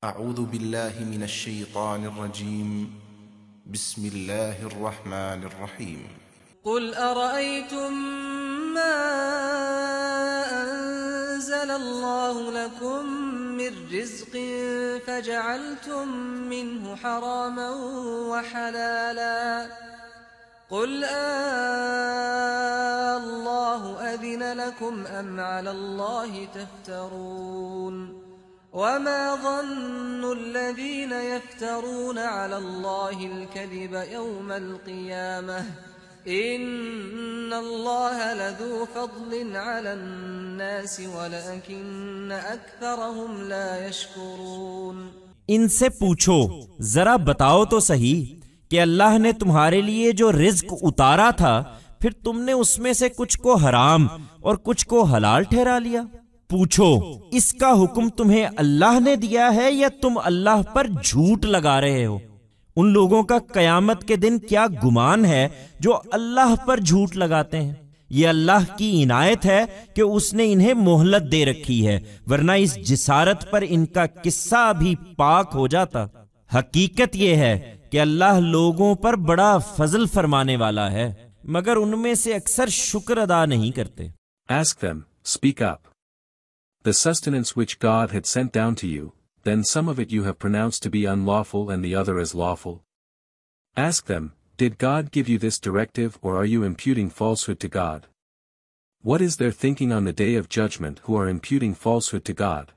अऊज़ु बिल्लाहि मिनश शैतानिर रजीम बिस्मिल्लाहिर रहमानिर रहीम कुल अरअयतुम मा अंज़लल्लाहु लकुम मिर रिज़्क़िन फजअलतुम मिन्हु हरामन व हलाला कुल अल्लाहु अज़िन लकुम अम अलल्लाहि तफ्तरून वमा ज़न्नुल्लज़ीना यफ्तरून अलल्लाहिल कज़िब यौमल क़ियामह इन्नल्लाह लज़ू फ़ज़लिन अलन्नासि वलकिन्न अक्सरहुम ला यशकुरून। इनसे पूछो, जरा बताओ तो सही कि अल्लाह ने तुम्हारे लिए जो रिज्क उतारा था, फिर तुमने उसमें से कुछ को हराम और कुछ को हलाल ठहरा लिया। पूछो, इसका हुक्म तुम्हें अल्लाह ने दिया है या तुम अल्लाह पर झूठ लगा रहे हो? उन लोगों का कयामत के दिन क्या गुमान है जो अल्लाह पर झूठ लगाते हैं। ये अल्लाह की इनायत है कि उसने इन्हें मोहलत दे रखी है, वरना इस जिसारत पर इनका किस्सा भी पाक हो जाता। हकीकत यह है कि अल्लाह लोगों पर बड़ा फजल फरमाने वाला है, मगर उनमें से अक्सर शुक्र अदा नहीं करते। Ask them, speak up. The sustenance which God had sent down to you, then some of it you have pronounced to be unlawful and the other as lawful. Ask them, did God give you this directive or are you imputing falsehood to God? What is their thinking on the day of judgment who are imputing falsehood to God?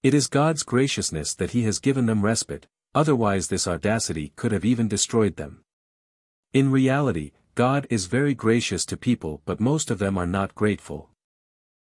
It is God's graciousness that He has given them respite, otherwise this audacity could have even destroyed them. In reality, God is very gracious to people but most of them are not grateful.